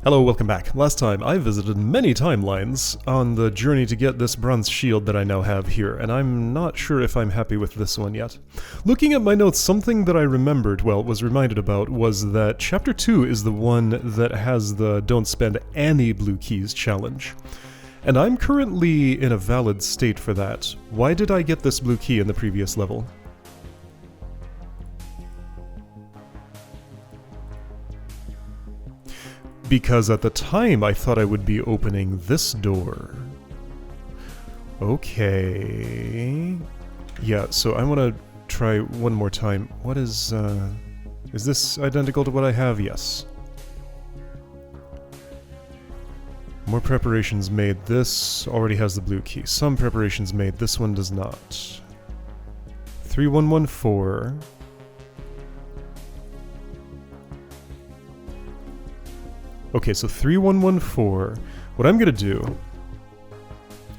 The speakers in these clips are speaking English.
Hello, welcome back. Last time, I visited many timelines on the journey to get this bronze shield that I now have here, and I'm not sure if I'm happy with this one yet. Looking at my notes, something that I remembered, well, was reminded about, was that Chapter 2 is the one that has the Don't Spend Any Blue Keys challenge. And I'm currently in a valid state for that. Why did I get this blue key in the previous level? Because at the time I thought I would be opening this door. Okay. Yeah, so I want to try one more time. What is this identical to what I have? Yes. More preparations made. This already has the blue key. Some preparations made. This one does not. 3114. Okay, so 3114. What I'm going to do,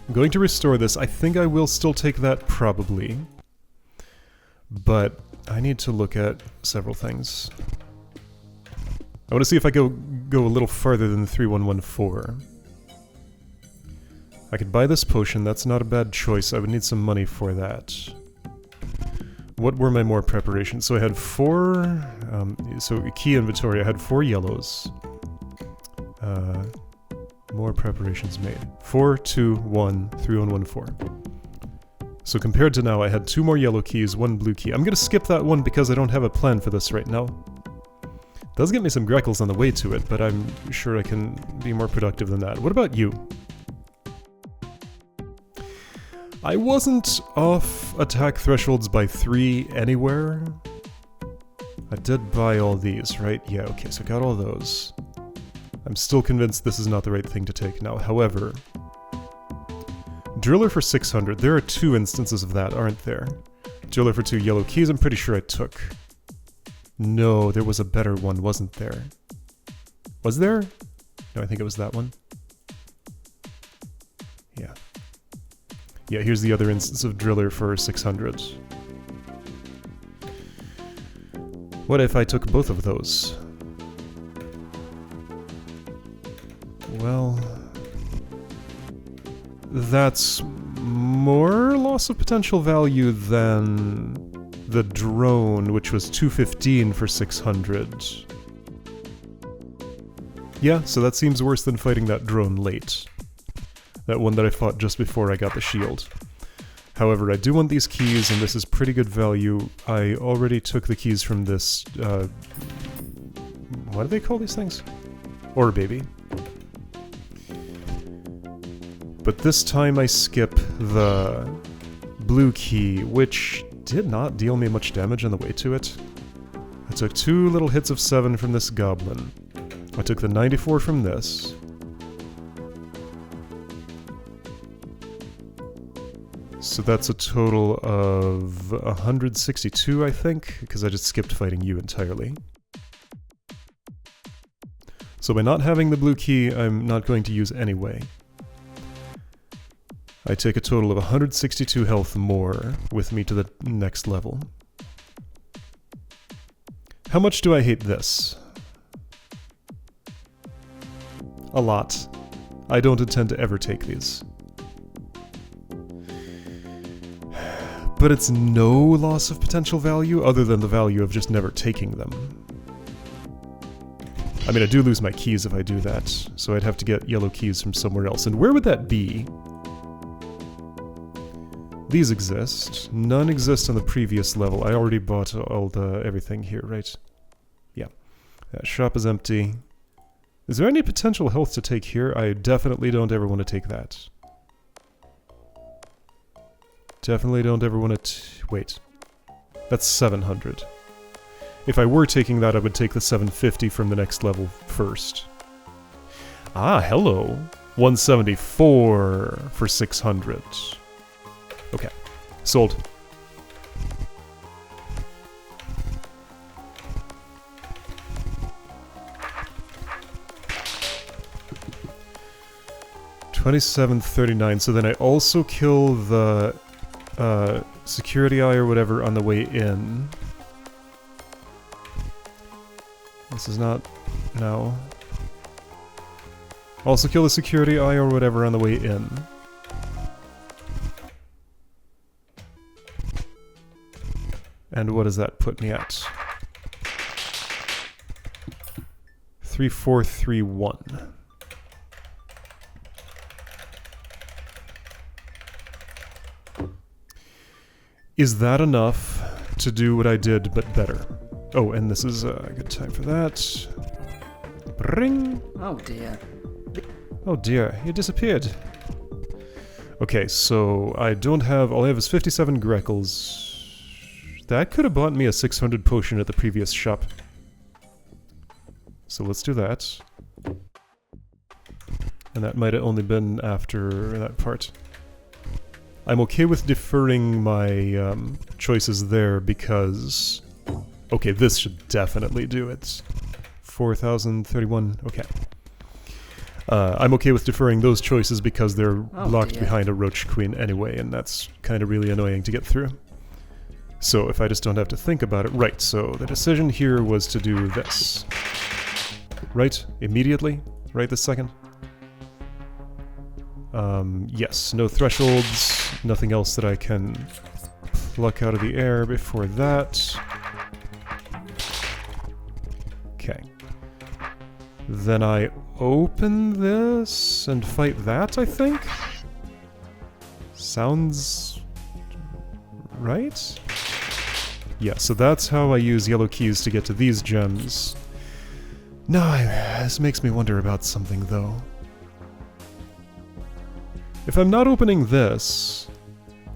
I'm going to restore this. I think I will still take that, probably. But I need to look at several things. I want to see if I go a little farther than the 3114. I could buy this potion. That's not a bad choice. I would need some money for that. What were my more preparations? So I had 4... so key inventory. I had 4 yellows. More preparations made. 4, 2, 1, 3, 1, 1, 4. So compared to now, I had 2 more yellow keys, 1 blue key. I'm gonna skip that one because I don't have a plan for this right now. Does get me some grackles on the way to it, but I'm sure I can be more productive than that. What about you? I wasn't off attack thresholds by 3 anywhere. I did buy all these, right? Yeah, okay, so I got all those. I'm still convinced this is not the right thing to take now. However, Driller for 600. There are 2 instances of that, aren't there? Driller for 2 yellow keys, I'm pretty sure I took. No, there was a better one, wasn't there? Was there? No, I think it was that one. Yeah. Yeah, here's the other instance of Driller for 600. What if I took both of those? Well, that's more loss of potential value than the drone, which was 215 for 600. Yeah, so that seems worse than fighting that drone late. That one that I fought just before I got the shield. However, I do want these keys, and this is pretty good value. I already took the keys from this, what do they call these things? Ore Baby. But this time I skip the blue key, which did not deal me much damage on the way to it. I took 2 little hits of 7 from this goblin. I took the 94 from this. So that's a total of 162, I think, because I just skipped fighting you entirely. So by not having the blue key, I'm not going to use anyway. I take a total of 162 health more with me to the next level. How much do I hate this? A lot. I don't intend to ever take these. But it's no loss of potential value other than the value of just never taking them. I mean, I do lose my keys if I do that, so I'd have to get yellow keys from somewhere else. And where would that be? These exist. None exist on the previous level. I already bought all the everything here, right? Yeah. That shop is empty. Is there any potential health to take here? I definitely don't ever want to take that. Definitely don't ever want to... wait. That's 700. If I were taking that, I would take the 750 from the next level first. Ah, hello. 174 for 600. Okay. Sold. $27.39. So then I also kill the security eye or whatever on the way in. This is not... no. Also kill the security eye or whatever on the way in. And what does that put me at? 3431. Is that enough to do what I did, but better? Oh, and this is a good time for that. Ring! Oh dear. Oh dear, you disappeared. Okay, so I don't have... all I have is 57 Greckles. That could have bought me a 600 potion at the previous shop. So let's do that. And that might have only been after that part. I'm okay with deferring my choices there because... okay, this should definitely do it. 4,031, okay. I'm okay with deferring those choices because they're locked behind a Roach Queen anyway, and that's kind of really annoying to get through. So if I just don't have to think about it... right, so the decision here was to do this. Right? Immediately? Right this second? Yes, no thresholds, nothing else that I can pluck out of the air before that. Okay. Then I open this and fight that, I think? Sounds... right? Yeah, so that's how I use yellow keys to get to these gems. No, this makes me wonder about something, though. If I'm not opening this,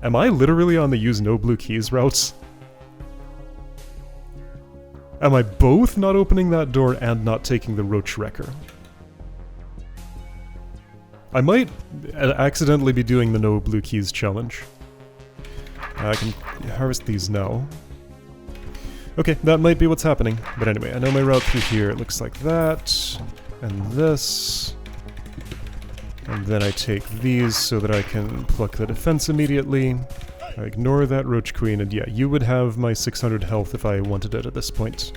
am I literally on the use no blue keys route? Am I both not opening that door and not taking the Roach Wrecker? I might accidentally be doing the no blue keys challenge. I can harvest these now. Okay, that might be what's happening. But anyway, I know my route through here. It looks like that. And this. And then I take these so that I can pluck the defense immediately. I ignore that Roach Queen, and yeah, you would have my 600 health if I wanted it at this point.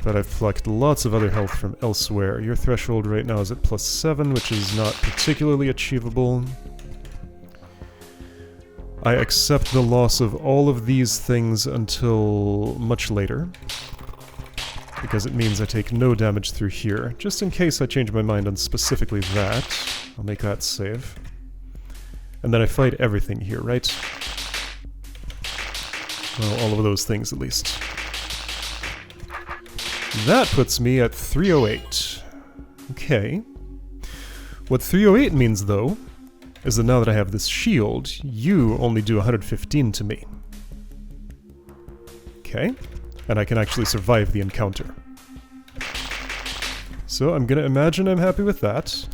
But I've plucked lots of other health from elsewhere. Your threshold right now is at +7, which is not particularly achievable. I accept the loss of all of these things until much later, because it means I take no damage through here. Just in case I change my mind on specifically that, I'll make that save. And then I fight everything here, right? Well, all of those things at least. That puts me at 308. Okay. What 308 means, though, is that now that I have this shield, you only do 115 to me. Okay. And I can actually survive the encounter. So I'm gonna imagine I'm happy with that.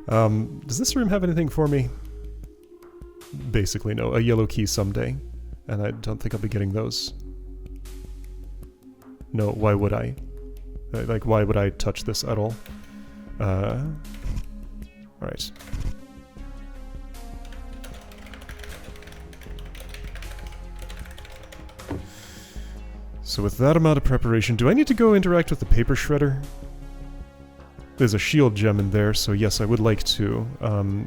Does this room have anything for me? Basically no. A yellow key someday. And I don't think I'll be getting those. No, why would I? Like, why would I touch this at all? Alright. So with that amount of preparation, do I need to go interact with the paper shredder? There's a shield gem in there, so yes, I would like to.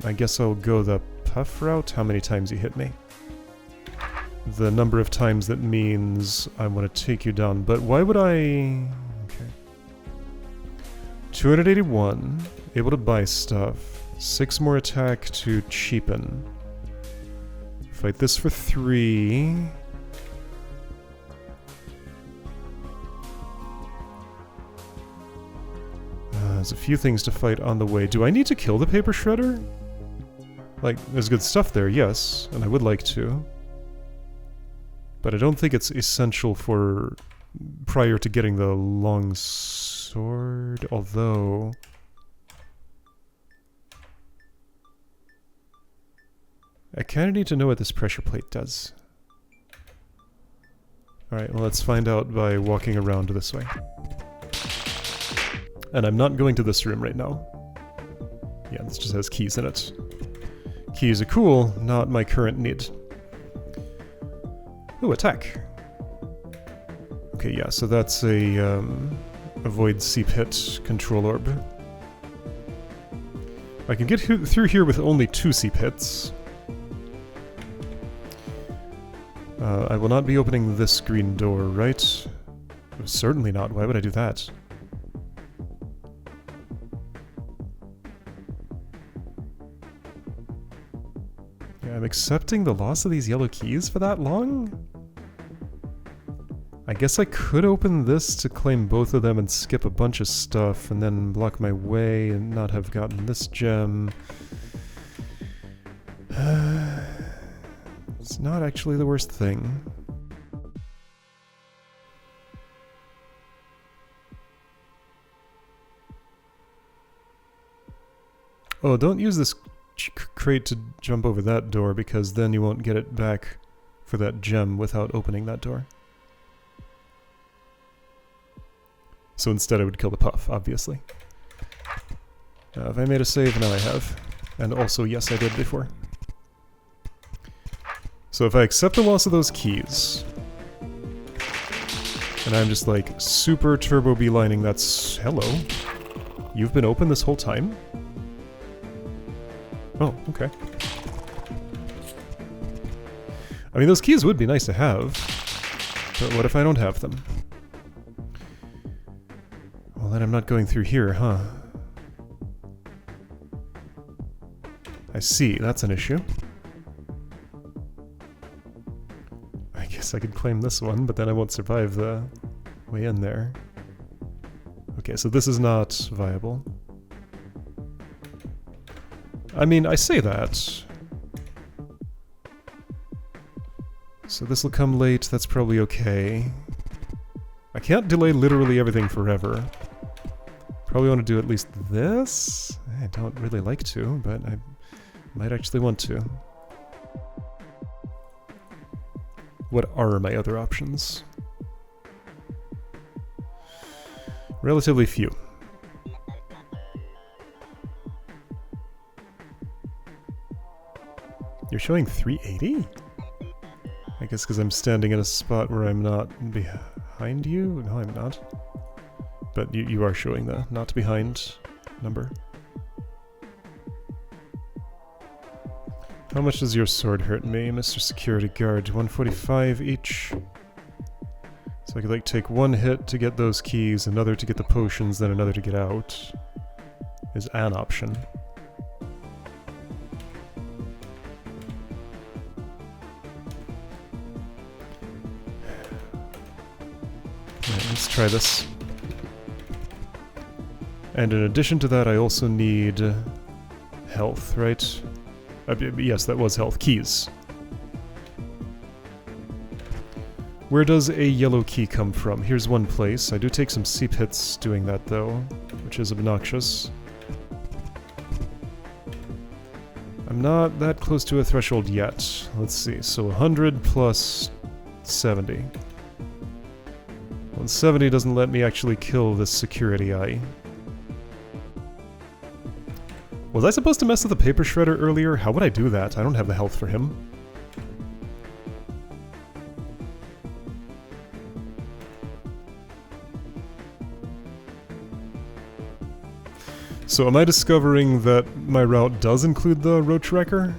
I guess I'll go the puff route. How many times you hit me? The number of times that means I want to take you down, but why would I... okay. 281, able to buy stuff. 6 more attack to cheapen. Fight this for 3. There's a few things to fight on the way. Do I need to kill the paper shredder? Like, there's good stuff there, yes, and I would like to. But I don't think it's essential for prior to getting the long sword, although... I kinda need to know what this pressure plate does. Alright, well let's find out by walking around this way. And I'm not going to this room right now. Yeah, this just has keys in it. Keys are cool, not my current need. Ooh, attack! Okay, yeah, so that's a avoid seep hit control orb. I can get through here with only 2 seep hits. I will not be opening this green door, right? Certainly not. Why would I do that? Yeah, I'm accepting the loss of these yellow keys for that long? I guess I could open this to claim both of them and skip a bunch of stuff and then block my way and not have gotten this gem. It's not actually the worst thing. Oh, don't use this crate to jump over that door because then you won't get it back for that gem without opening that door. So instead I would kill the puff, obviously. Have I made a save? No, I have. And also, yes, I did before. So if I accept the loss of those keys, and I'm just like super turbo beelining, that's... hello. You've been open this whole time? Oh, okay. I mean, those keys would be nice to have, but what if I don't have them? Well, then I'm not going through here, huh? I see, that's an issue. I guess I could claim this one, but then I won't survive the way in there. Okay, so this is not viable. I mean, I say that. So this will come late, that's probably okay. I can't delay literally everything forever. Probably want to do at least this? I don't really like to, but I might actually want to. What are my other options? Relatively few. You're showing 380? I guess because I'm standing in a spot where I'm not behind you? No, I'm not. But you are showing the not behind number. How much does your sword hurt me, Mr. Security Guard? 145 each. So I could like take one hit to get those keys, another to get the potions, then another to get out. Is an option. Alright, let's try this. And in addition to that, I also need health, right? Yes, that was health. Keys. Where does a yellow key come from? Here's one place. I do take some seep hits doing that, though, which is obnoxious. I'm not that close to a threshold yet. Let's see. So 100 plus 70. Well, 70 doesn't let me actually kill this security eye. Was I supposed to mess with the paper shredder earlier? How would I do that? I don't have the health for him. So am I discovering that my route does include the roach wrecker?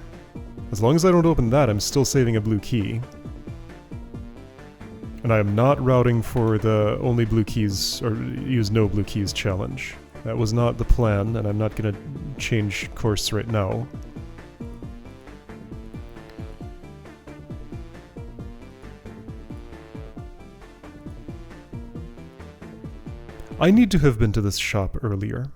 As long as I don't open that, I'm still saving a blue key. And I am not routing for the only blue keys, or use no blue keys challenge. That was not the plan, and I'm not going to change course right now. I need to have been to this shop earlier.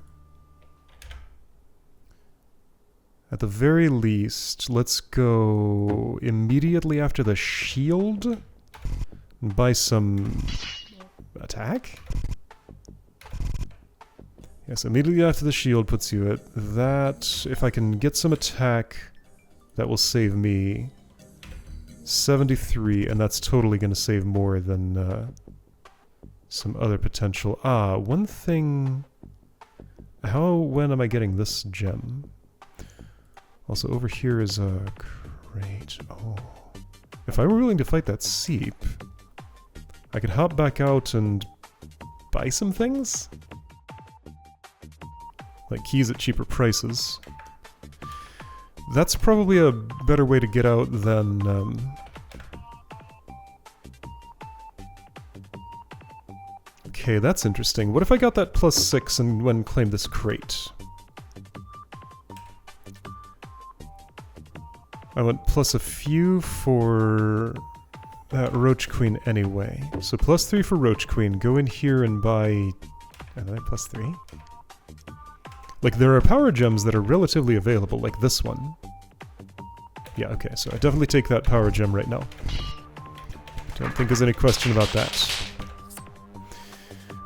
At the very least, let's go immediately after the shield and buy some attack? Yes, immediately after the shield puts you at that. If I can get some attack, that will save me 73, and that's totally going to save more than some other potential. Ah, one thing... when am I getting this gem? Also, over here is a crate. Oh. If I were willing to fight that seep, I could hop back out and buy some things? Like keys at cheaper prices. That's probably a better way to get out than... Okay, that's interesting. What if I got that +6 and went and claimed this crate? I went plus a few for that Roach Queen anyway. So +3 for Roach Queen. Go in here and buy... Am I +3? Like, there are power gems that are relatively available, like this one. Yeah, okay, so I definitely take that power gem right now. Don't think there's any question about that.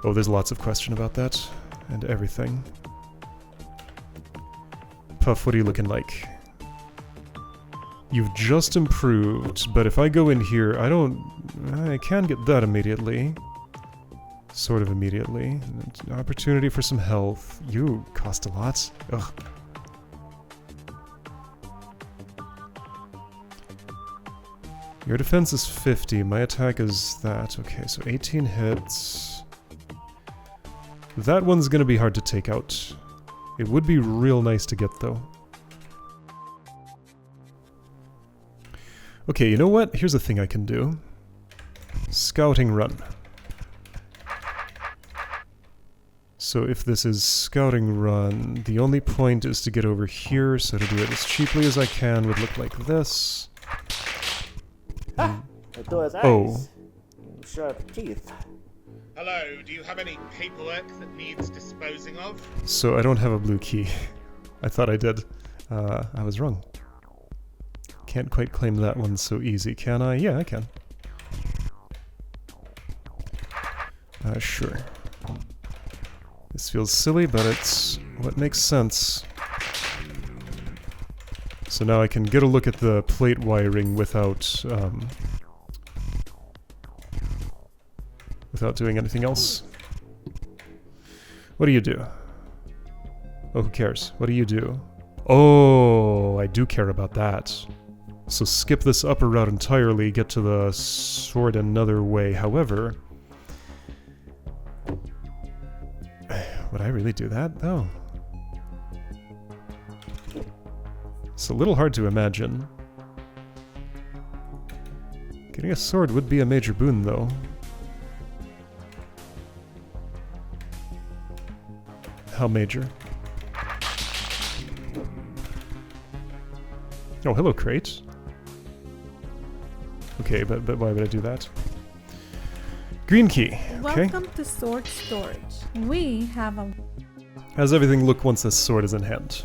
Oh, there's lots of question about that. And everything. Puff, what are you looking like? You've just improved, but if I go in here, I can get that immediately. Sort of immediately. Opportunity for some health. You cost a lot. Ugh. Your defense is 50, my attack is that. Okay, so 18 hits. That one's gonna be hard to take out. It would be real nice to get, though. Okay, you know what? Here's a thing I can do. Scouting run. So if this is scouting run, the only point is to get over here, so to do it as cheaply as I can would look like this. Oh. Sharp teeth. Hello, do you have any paperwork that needs disposing of? So I don't have a blue key. I thought I did. I was wrong. Can't quite claim that one so easy, can I? Yeah, I can. Sure. This feels silly, but it's what makes sense. So now I can get a look at the plate wiring without, without doing anything else. What do you do? Oh, who cares? What do you do? Oh, I do care about that. So skip this upper route entirely, get to the sword another way. However... Would I really do that, though? It's a little hard to imagine. Getting a sword would be a major boon, though. How major? Oh, hello, crate. Okay, but why would I do that? Green key. Okay. Welcome to Sword Storage. We have a... How's everything look once this sword is in hand?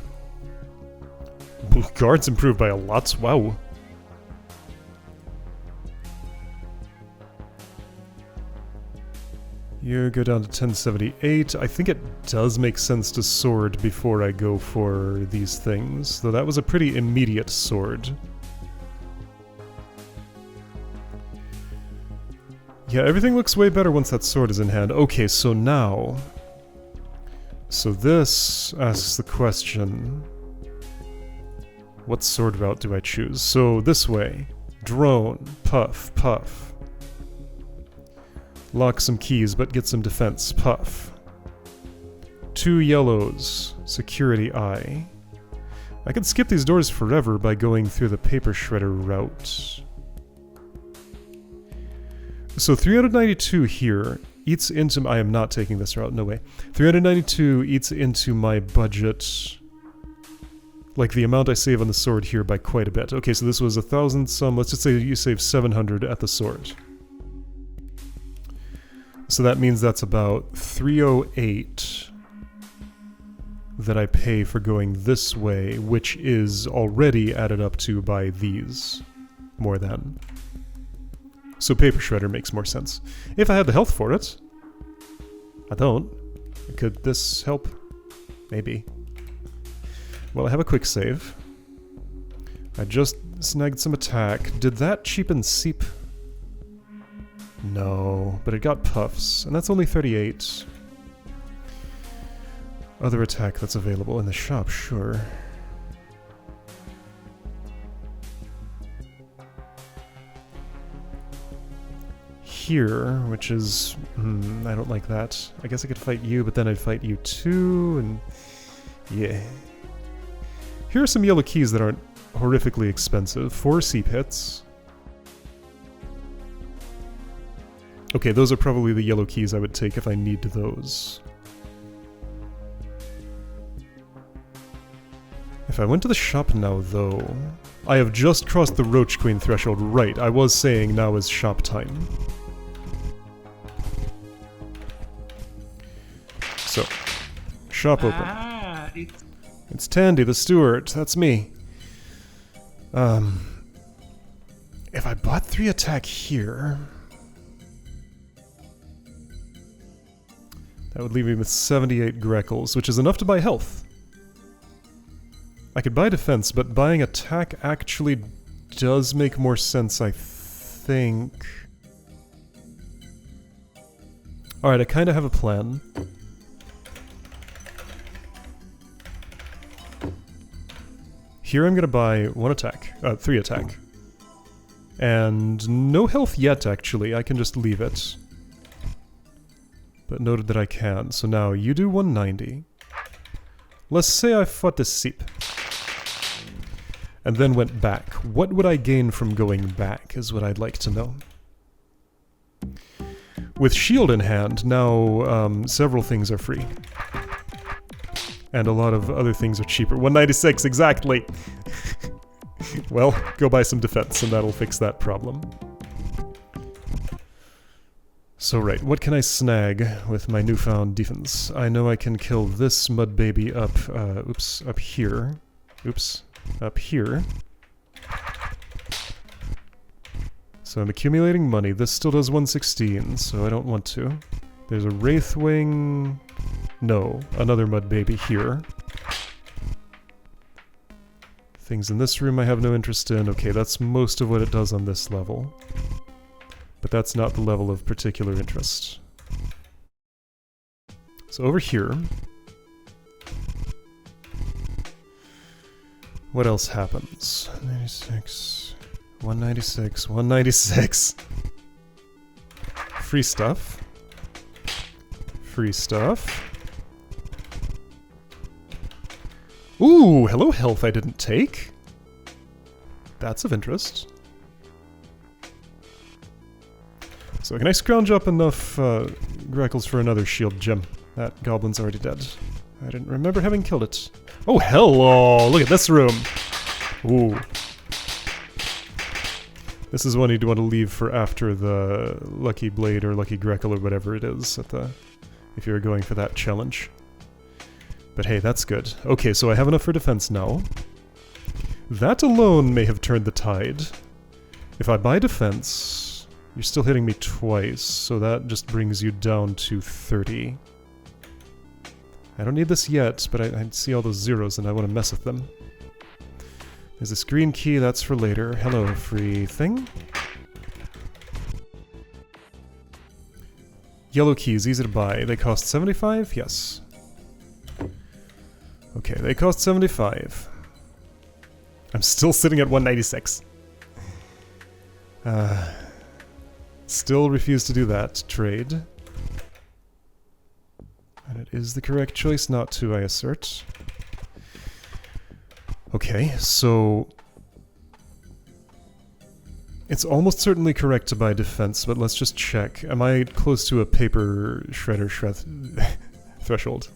Guards improved by a lot. Wow. You go down to 1078. I think it does make sense to sword before I go for these things, though that was a pretty immediate sword. Yeah, everything looks way better once that sword is in hand. Okay, so now... So this asks the question... What sword route do I choose? So this way. Drone. Puff. Puff. Lock some keys, but get some defense. Puff. 2 yellows. Security eye. I could skip these doors forever by going through the paper shredder route. So 392 here eats into... I am not taking this route, no way. 392 eats into my budget, like the amount I save on the sword here, by quite a bit. Okay, so this was 1,000 some. Let's just say you save 700 at the sword. So that means that's about 308 that I pay for going this way, which is already added up to by these. More than. So paper shredder makes more sense. If I had the health for it. I don't. Could this help? Maybe. Well, I have a quick save. I just snagged some attack. Did that cheapen Seep? No, but it got puffs, and that's only 38. Other attack that's available in the shop, sure. here, which is... I don't like that. I guess I could fight you, but then I'd fight you too, and... yeah. Here are some yellow keys that aren't horrifically expensive. 4 sea pits. Okay, those are probably the yellow keys I would take if I need those. If I went to the shop now, though... I have just crossed the Roach Queen threshold, right. I was saying now is shop time. So, shop open. It's Tandy, the steward. That's me. If I bought 3 attack here... that would leave me with 78 Greckles, which is enough to buy health. I could buy defense, but buying attack actually does make more sense, I think. Alright, I kind of have a plan. Here I'm gonna buy 1 attack, 3 attack. And no health yet, actually. I can just leave it. But noted that I can. So now you do 190. Let's say I fought the Seep. And then went back. What would I gain from going back is what I'd like to know. With shield in hand, now several things are free. And a lot of other things are cheaper. 196, exactly! Well, go buy some defense and that'll fix that problem. So right, what can I snag with my newfound defense? I know I can kill this mud baby up, up here. Oops, up here. So I'm accumulating money. This still does 116, so I don't want to. There's a Wraithwing... no, another mud baby here. Things in this room I have no interest in. Okay, that's most of what it does on this level. But that's not the level of particular interest. So over here... what else happens? 96... 196... 196! Free stuff. Free stuff. Ooh, hello health I didn't take. That's of interest. So can I scrounge up enough Greckles for another shield gem? That goblin's already dead. I didn't remember having killed it. Oh, hello! Look at this room! Ooh. This is one you'd want to leave for after the Lucky Blade or Lucky Greckle or whatever it is at the... if you're going for that challenge. But hey, that's good. Okay, so I have enough for defense now. That alone may have turned the tide. If I buy defense... you're still hitting me twice, so that just brings you down to 30. I don't need this yet, but I see all those zeros and I want to mess with them. There's this green key, that's for later. Hello, free thing. Yellow keys, easy to buy. They cost 75? Yes. Okay, they cost 75. I'm still sitting at 196. Still refuse to do that. Trade. And it is the correct choice not to, I assert. Okay, so... it's almost certainly correct to buy defense, but let's just check. Am I close to a paper shredder threshold?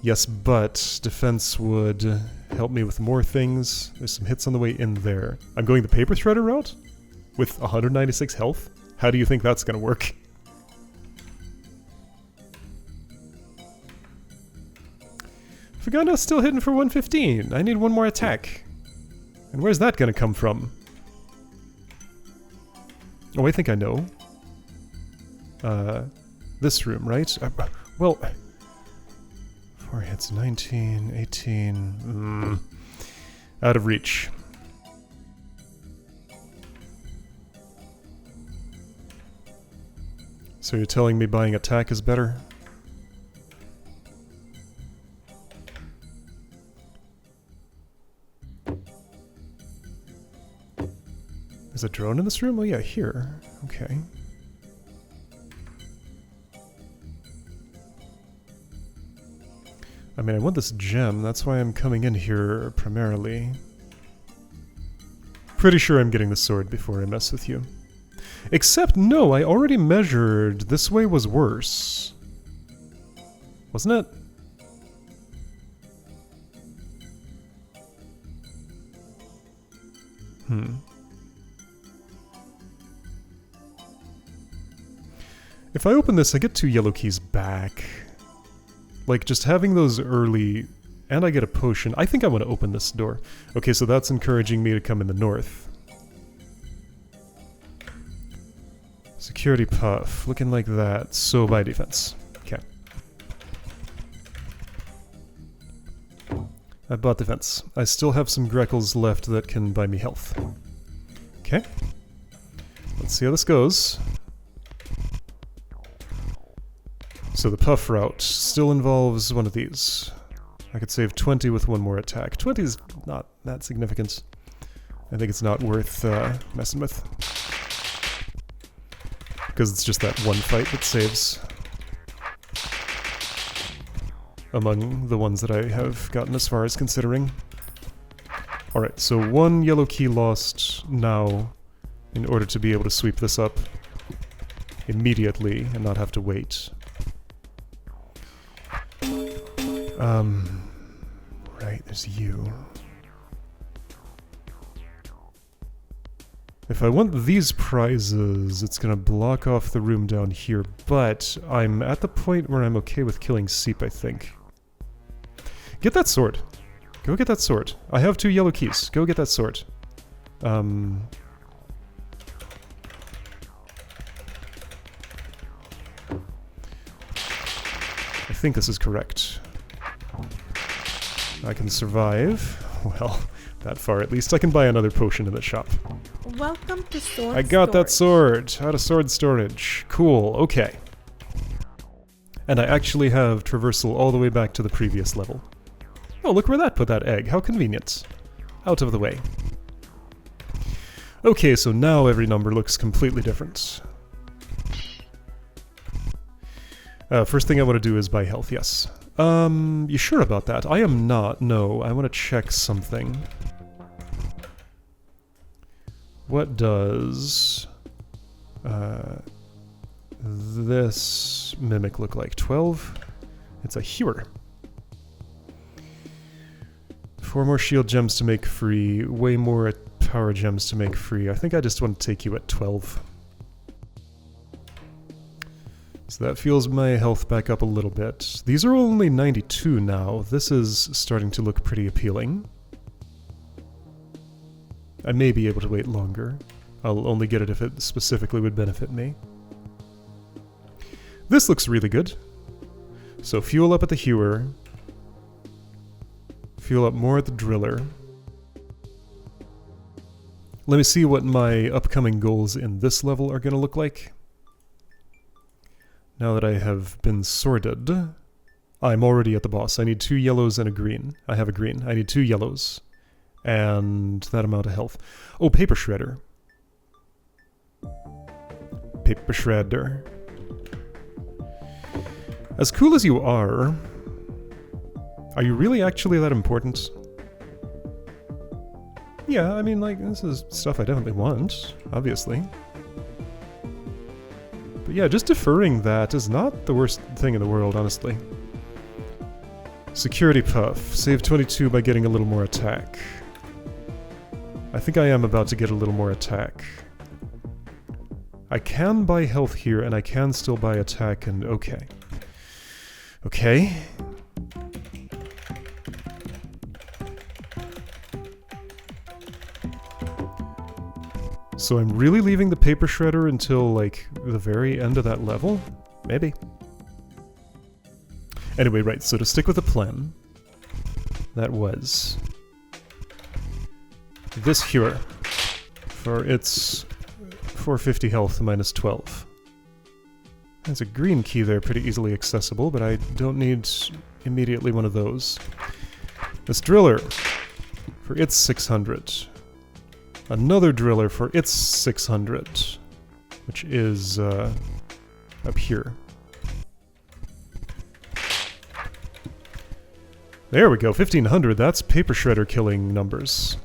Yes, but defense would help me with more things. There's some hits on the way in there. I'm going the paper shredder route? With 196 health? How do you think that's gonna work? Fagano's still hitting for 115. I need one more attack. And where's that gonna come from? Oh, I think I know. This room, right? Well... 4 hits, 19, 18... out of reach. So you're telling me buying attack is better? There's a drone in this room? Oh yeah, here. Okay. I mean, I want this gem, that's why I'm coming in here primarily. Pretty sure I'm getting the sword before I mess with you. Except, no, I already measured. This way was worse. Wasn't it? If I open this, I get 2 yellow keys back. Like, just having those early... And I get a potion. I think I want to open this door. Okay, so that's encouraging me to come in the north. Security puff. Looking like that. So by defense. Okay. I bought defense. I still have some Greckles left that can buy me health. Okay. Let's see how this goes. So the puff route still involves one of these. I could save 20 with one more attack. 20 is not that significant. I think it's not worth messing with. Because it's just that one fight that saves. Among the ones that I have gotten as far as considering. Alright, so 1 yellow key lost now in order to be able to sweep this up immediately and not have to wait. Right, there's you. If I want these prizes, it's gonna block off the room down here, but I'm at the point where I'm okay with killing Seep, I think. Get that sword. Go get that sword. I have 2 yellow keys. Go get that sword. I think this is correct. I can survive. Well, that far at least. I can buy another potion in the shop. Welcome to sword I got that storage. sword! Out of sword storage. Cool, okay. And I actually have traversal all the way back to the previous level. Oh, look where that put that egg. How convenient. Out of the way. Okay, so now every number looks completely different. First thing I want to do is buy health, yes. You sure about that? I am not, no. I want to check something. What does this mimic look like? 12? It's a hewer. 4 more shield gems to make free, way more power gems to make free. I think I just want to take you at 12. So that feels my health back up a little bit. These are only 92 now. This is starting to look pretty appealing. I may be able to wait longer. I'll only get it if it specifically would benefit me. This looks really good. So fuel up at the hewer. Fuel up more at the driller. Let me see what my upcoming goals in this level are going to look like. Now that I have been sorted, I'm already at the boss. I need 2 yellows and a green. I have a green. I need 2 yellows. And that amount of health. Oh, paper shredder. Paper shredder. As cool as you are you really actually that important? Yeah, I mean, like, this is stuff I definitely want, obviously. But yeah, just deferring that is not the worst thing in the world, honestly. Security puff. Save 22 by getting a little more attack. I think I am about to get a little more attack. I can buy health here, and I can still buy attack, and okay. Okay. So I'm really leaving the paper shredder until, like, the very end of that level? Maybe. Anyway, right, so to stick with the plan, that was this hewer for its 450 health minus 12. There's a green key there, pretty easily accessible, but I don't need immediately one of those. This driller for its 600. Another driller for its 600, which is up here. There we go, 1500. That's paper shredder killing numbers.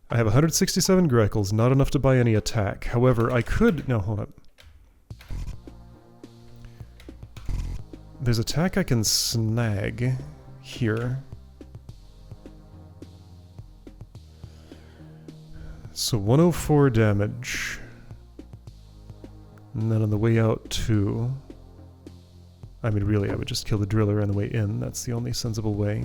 I have 167 grackles, not enough to buy any attack. However, I could... No, hold up. There's attack I can snag here. So 104 damage. And then on the way out, 2. I mean, really, I would just kill the driller on the way in. That's the only sensible way.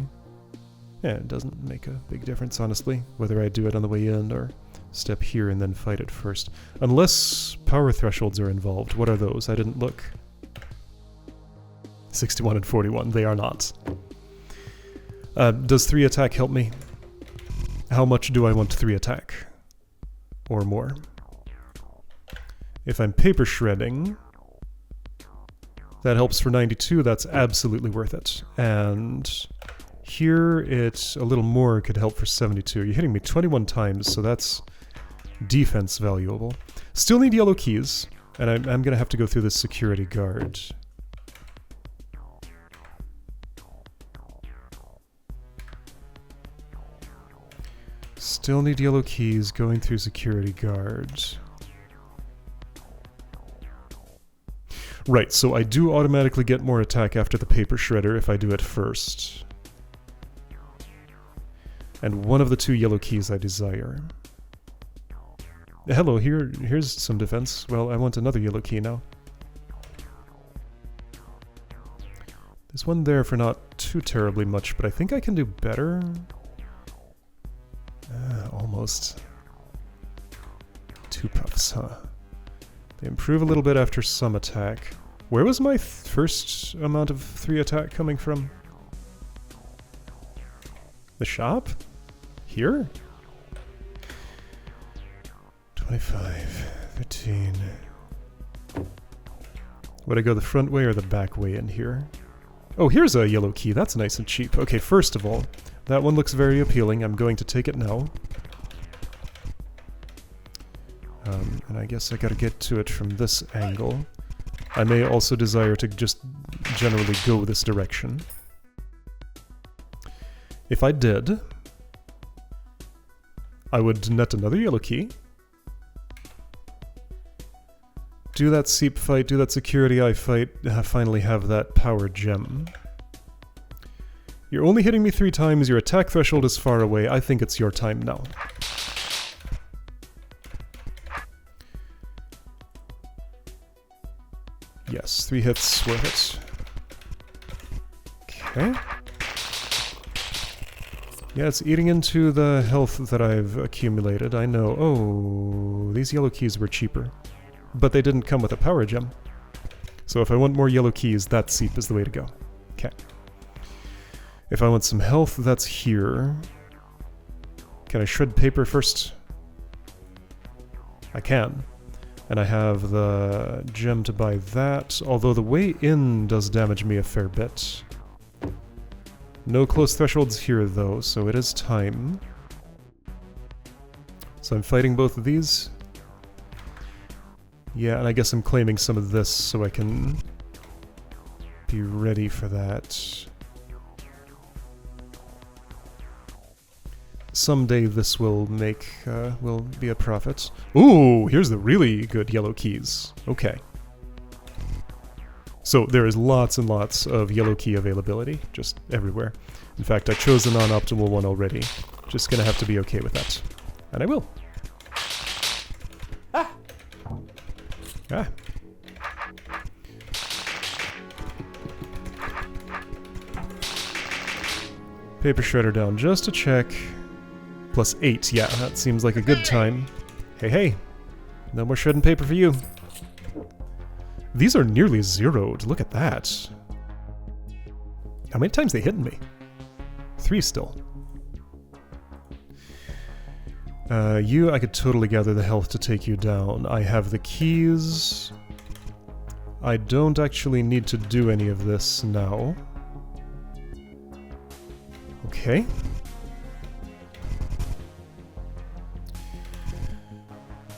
Yeah, it doesn't make a big difference, honestly, whether I do it on the way in or step here and then fight it first. Unless power thresholds are involved. What are those? I didn't look. 61 and 41. They are not. Does 3 attack help me? How much do I want 3 attack? Or more? If I'm paper shredding, that helps for 92. That's absolutely worth it. And here, a little more could help for 72. You're hitting me 21 times, so that's defense valuable. Still need yellow keys, and I'm going to have to go through this security guard. Still need yellow keys, going through security guards. Right, so I do automatically get more attack after the paper shredder if I do it first. And one of the 2 yellow keys I desire. Hello, here's some defense. Well, I want another yellow key now. There's one there for not too terribly much, but I think I can do better. Almost. 2 puffs, huh? They improve a little bit after some attack. Where was my first amount of 3 attack coming from? The shop? Here? 25, 13. Would I go the front way or the back way in here? Oh, here's a yellow key. That's nice and cheap. Okay, first of all, that one looks very appealing. I'm going to take it now. And I guess I gotta get to it from this angle. I may also desire to just generally go this direction. If I did, I would net another yellow key. Do that seep fight, do that security eye fight, finally have that power gem. You're only hitting me 3 times, your attack threshold is far away. I think it's your time now. Yes, 3 hits, worth it. Okay. Yeah, it's eating into the health that I've accumulated, I know. Oh, these yellow keys were cheaper. But they didn't come with a power gem. So if I want more yellow keys, that seep is the way to go. Okay. If I want some health, that's here. Can I shred paper first? I can. And I have the gem to buy that, although the way in does damage me a fair bit. No close thresholds here, though, so it is time. So I'm fighting both of these. Yeah, and I guess I'm claiming some of this so I can be ready for that. Someday this will will be a profit. Ooh, here's the really good yellow keys. Okay. So there is lots and lots of yellow key availability, just everywhere. In fact, I chose the non-optimal one already. Just gonna have to be okay with that. And I will. Ah! Ah. Paper shredder down just to check. +8, yeah, that seems like a good time. Hey, hey, no more shredding paper for you. These are nearly zeroed, look at that. How many times they hitting me? 3 still. I could totally gather the health to take you down. I have the keys. I don't actually need to do any of this now. Okay.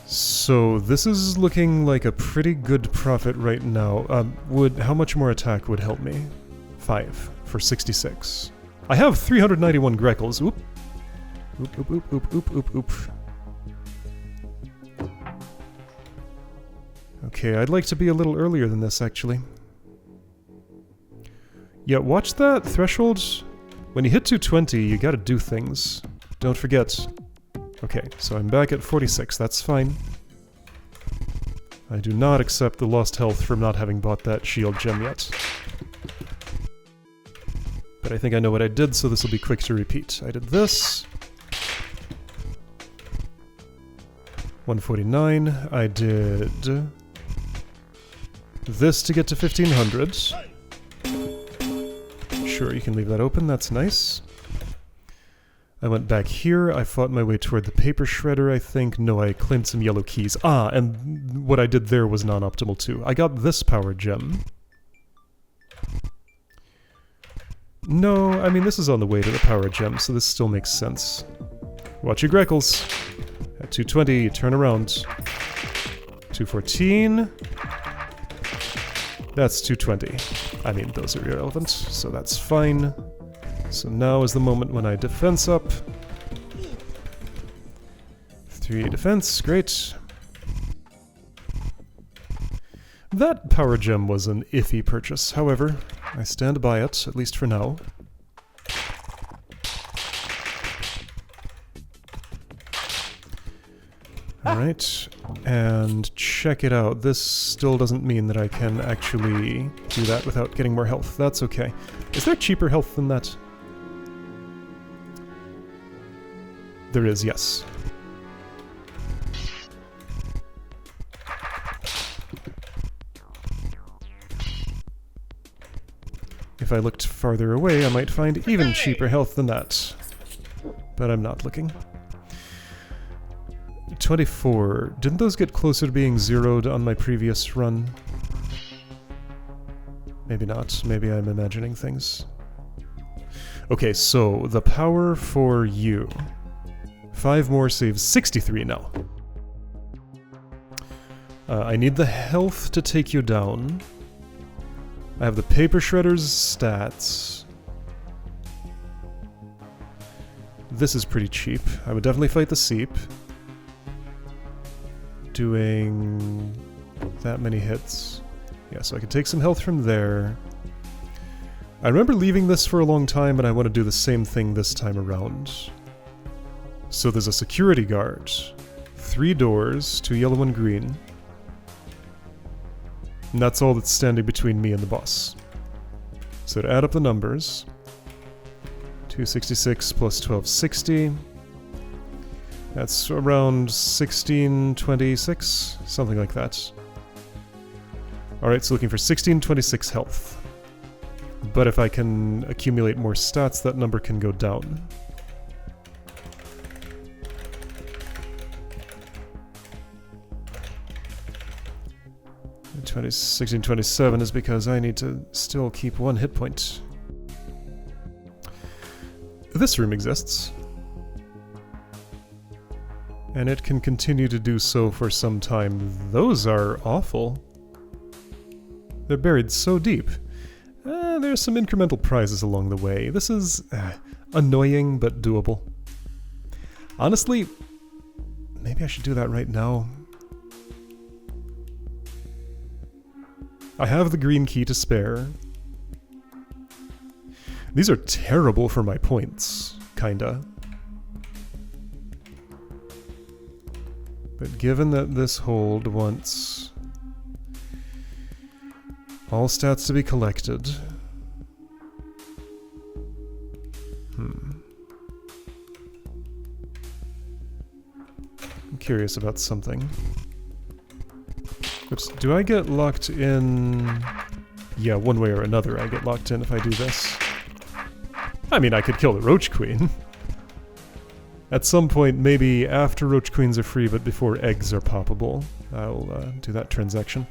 So this is looking like a pretty good profit right now. How much more attack would help me? 5 for 66. I have 391 Greckles. Oop. Oop, oop, oop, oop, oop, oop, oop. Okay, I'd like to be a little earlier than this, actually. Yeah, watch that threshold. When you hit 220, you gotta do things. Don't forget. Okay, so I'm back at 46, that's fine. I do not accept the lost health from not having bought that shield gem yet. But I think I know what I did, so this will be quick to repeat. I did this. 149. I did this to get to 1500. Sure, you can leave that open, that's nice. I went back here, I fought my way toward the paper shredder, I think. No, I claimed some yellow keys. Ah, and what I did there was non-optimal too. I got this power gem. No, I mean this is on the way to the power gem, so this still makes sense. Watch your Greckles. At 220, you turn around. 214. That's 220. I mean, those are irrelevant, so that's fine. So now is the moment when I defense up. 3 defense, great. That power gem was an iffy purchase, however. I stand by it, at least for now. Alright, and check it out. This still doesn't mean that I can actually do that without getting more health. That's okay. Is there cheaper health than that? There is, yes. If I looked farther away, I might find even cheaper health than that. But I'm not looking. 24. Didn't those get closer to being zeroed on my previous run? Maybe not. Maybe I'm imagining things. Okay, so the power for you. 5 more saves 63 now. I need the health to take you down. I have the paper shredder's stats. This is pretty cheap. I would definitely fight the seep. Doing that many hits. Yeah, so I can take some health from there. I remember leaving this for a long time, and I want to do the same thing this time around. So there's a security guard. 3 doors, 2 yellow and green. And that's all that's standing between me and the boss. So to add up the numbers, 266 plus 1260. That's around 1626, something like that. Alright, so looking for 1626 health. But if I can accumulate more stats, that number can go down. And 1627 is because I need to still keep 1 hit point. This room exists. And it can continue to do so for some time. Those are awful. They're buried so deep. There's some incremental prizes along the way. This is annoying, but doable. Honestly, maybe I should do that right now. I have the green key to spare. These are terrible for my points, kinda. But given that this hold wants all stats to be collected... I'm curious about something. Oops, do I get locked in... Yeah, one way or another I get locked in if I do this. I mean, I could kill the Roach Queen. At some point, maybe after Roach Queens are free, but before eggs are poppable, I'll do that transaction.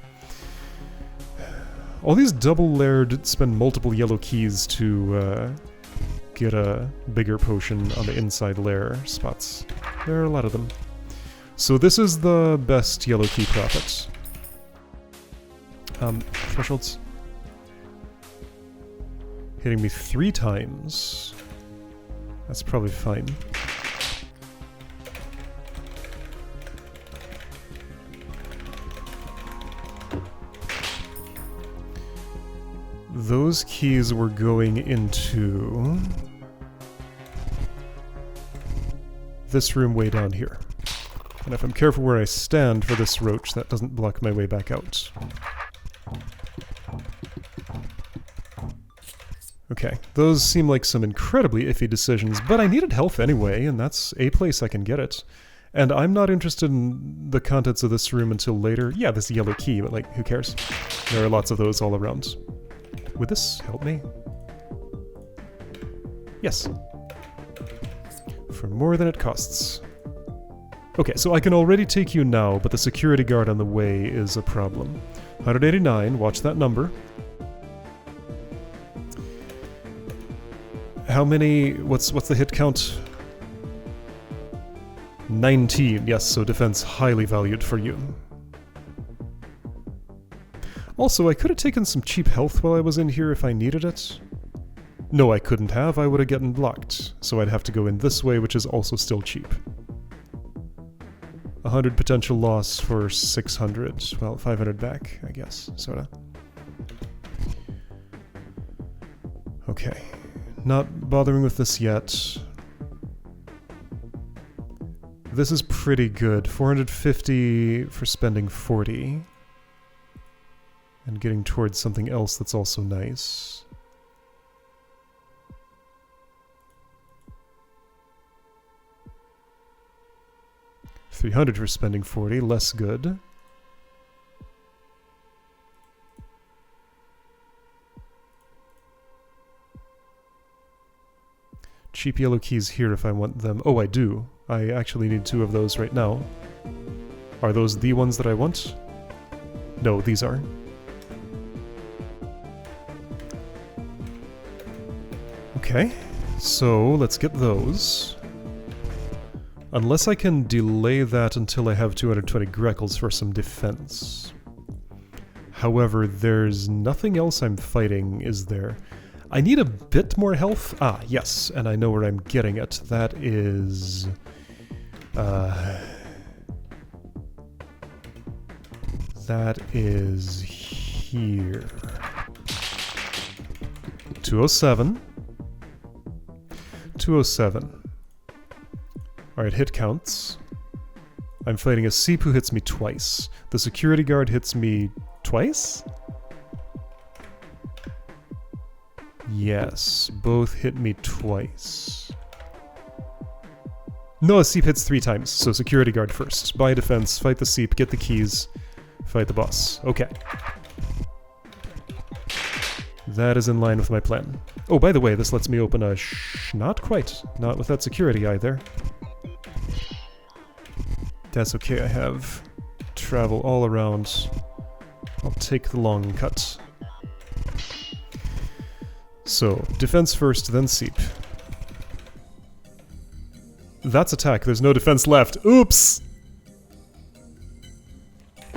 All these double-layered spend multiple yellow keys to get a bigger potion on the inside layer spots. There are a lot of them. So this is the best yellow key profit. Thresholds. Hitting me 3 times. That's probably fine. Those keys were going into this room way down here. And if I'm careful where I stand for this roach, that doesn't block my way back out. Okay, those seem like some incredibly iffy decisions, but I needed health anyway, and that's a place I can get it. And I'm not interested in the contents of this room until later. Yeah, this yellow key, but like, who cares? There are lots of those all around. Would this help me? Yes. For more than it costs. Okay, so I can already take you now, but the security guard on the way is a problem. 189, watch that number. How many... what's the hit count? 19, yes, so defense highly valued for you. Also, I could have taken some cheap health while I was in here if I needed it. No, I couldn't have, I would have gotten blocked. So I'd have to go in this way, which is also still cheap. 100 potential loss for 600. Well, 500 back, I guess, sorta. Okay. Not bothering with this yet. This is pretty good. 450 for spending 40. And getting towards something else that's also nice. $300 for spending 40, less good. Cheap yellow keys here if I want them. Oh, I do. I actually need 2 of those right now. Are those the ones that I want? No, these are. Okay, so let's get those. Unless I can delay that until I have 220 greckles for some defense. However, there's nothing else I'm fighting, is there? I need a bit more health. Ah, yes, and I know where I'm getting it. That is... that is here. 207. 207. Alright, hit counts. I'm fighting a Seep who hits me twice. The security guard hits me twice? Yes, both hit me twice. No, a Seep hits 3 times, so security guard first. Buy defense, fight the Seep, get the keys, fight the boss. Okay. That is in line with my plan. Oh, by the way, this lets me open a not quite. Not with that security either. That's okay, I have travel all around. I'll take the long cut. So, defense first, then Seep. That's attack, there's no defense left. Oops!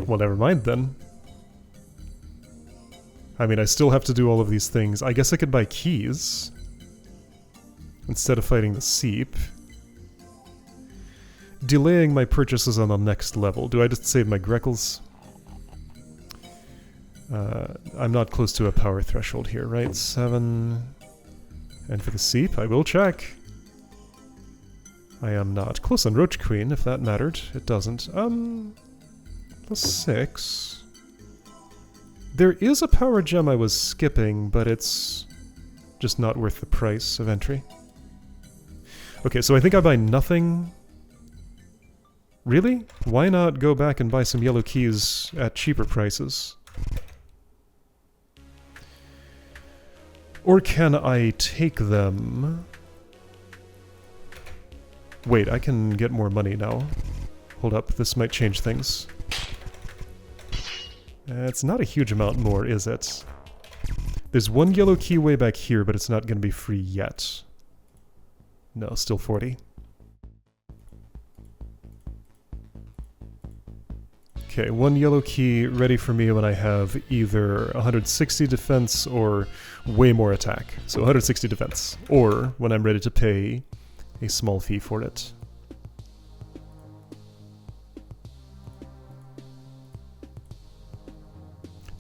Well, never mind then. I mean, I still have to do all of these things. I guess I could buy keys instead of fighting the Seep. Delaying my purchases on the next level. Do I just save my greckles? I'm not close to a power threshold here, right? 7. And for the Seep, I will check. I am not. Close on Roach Queen, if that mattered. It doesn't. Plus 6. There is a power gem I was skipping, but it's just not worth the price of entry. Okay, so I think I buy nothing. Really? Why not go back and buy some yellow keys at cheaper prices? Or can I take them? Wait, I can get more money now. Hold up, this might change things. It's not a huge amount more, is it? There's 1 yellow key way back here, but it's not going to be free yet. No, still 40. Okay, 1 yellow key ready for me when I have either 160 defense or way more attack. So 160 defense, or when I'm ready to pay a small fee for it.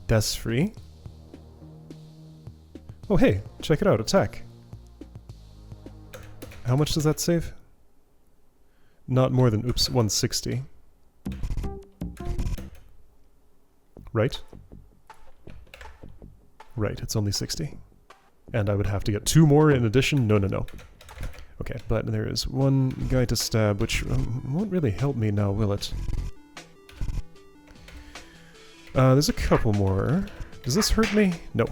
That's free. Oh hey, check it out, attack. How much does that save? Not more than, oops, 160. Right? Right, it's only 60. And I would have to get 2 more in addition? No, no, no. Okay, but there is 1 guy to stab, which won't really help me now, will it? There's a couple more. Does this hurt me? No.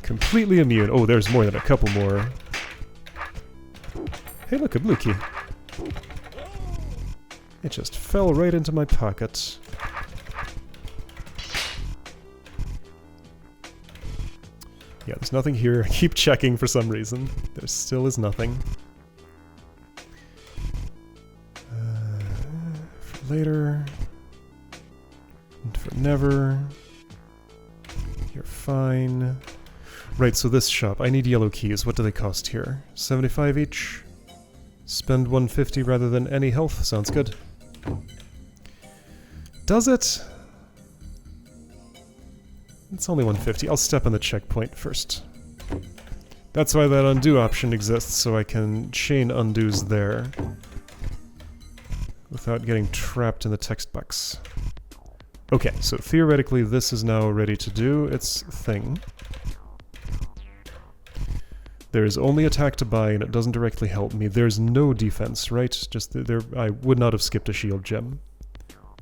Completely immune. Oh, there's more than a couple more. Hey, look, a blue key. It just fell right into my pocket. Yeah, there's nothing here. I keep checking for some reason. There still is nothing. For later. And for never. You're fine. Right, so this shop. I need yellow keys. What do they cost here? 75 each? Spend 150 rather than any health. Sounds good. Does it? It's only 150. I'll step on the checkpoint first. That's why that undo option exists, so I can chain undos there without getting trapped in the text box. Okay, so theoretically this is now ready to do its thing. There is only attack to buy, and it doesn't directly help me. There's no defense, right? Just there. I would not have skipped a shield gem.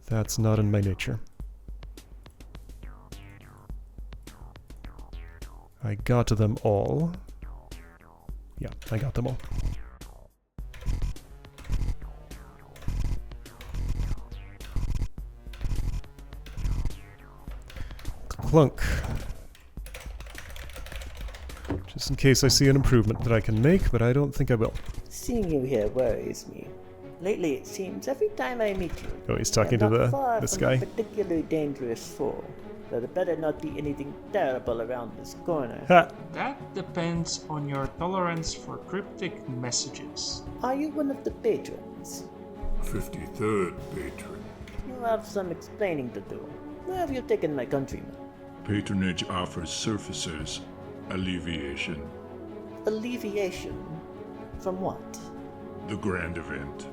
That's not in my nature. I got them all. Yeah, I got them all. Clunk. Just in case I see an improvement that I can make, but I don't think I will. Seeing you here worries me. Lately, it seems every time I meet you, Oh, he's talking to this guy. A particularly dangerous foe. There better not be anything terrible around this corner. Ha! That depends on your tolerance for cryptic messages. Are you one of the patrons? 53rd patron. You have some explaining to do. Where have you taken my countrymen? Patronage offers surfacers alleviation. Alleviation? From what? The grand event.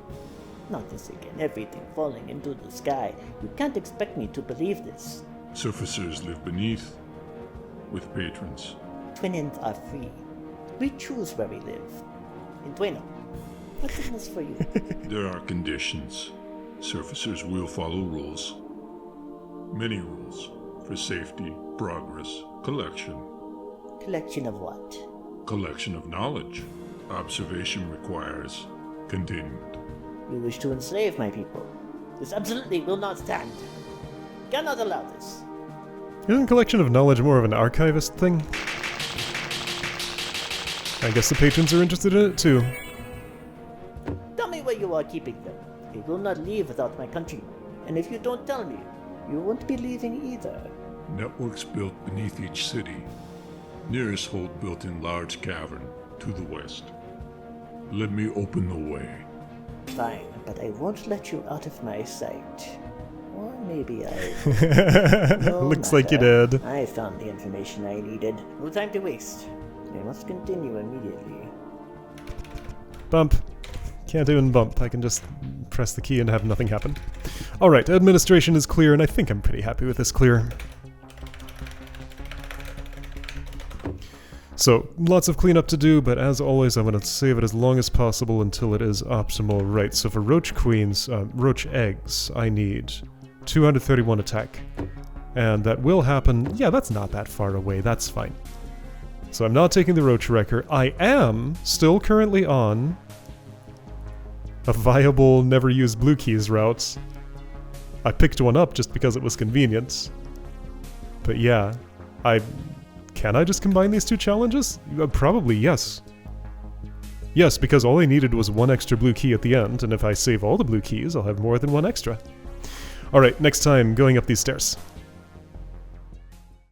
Not this again, everything falling into the sky. You can't expect me to believe this. Surfacers live beneath, with patrons. Twinins are free. We choose where we live. In Twino. What's in this for you? There are conditions. Surfacers will follow rules. Many rules. For safety, progress, collection. Collection of what? Collection of knowledge. Observation requires containment. You wish to enslave my people. This absolutely will not stand. Cannot allow this. Isn't collection of knowledge more of an archivist thing? I guess the patrons are interested in it too. Tell me where you are keeping them. They will not leave without my countrymen. And if you don't tell me, you won't be leaving either. Networks built beneath each city. Nearest hold built in large cavern to the west. Let me open the way. Fine, but I won't let you out of my sight. Or maybe I... No Looks like you matter. did. I found the information I needed. No time to waste. I must continue immediately. Bump. Can't even bump. I can just press the key and have nothing happen. Alright, administration is clear, and I think I'm pretty happy with this clear. So, lots of cleanup to do, but as always, I'm going to save it as long as possible until it is optimal. Right, so for roach queens, roach eggs, I need 231 attack. And that will happen... Yeah, that's not that far away, that's fine. So I'm not taking the roach wrecker. I am still currently on a viable, never-used blue keys route. I picked one up just because it was convenient. But yeah, Can I just combine these two challenges? Probably yes. Yes, because all I needed was one extra blue key at the end, and if I save all the blue keys, I'll have more than one extra. Alright, next time, going up these stairs.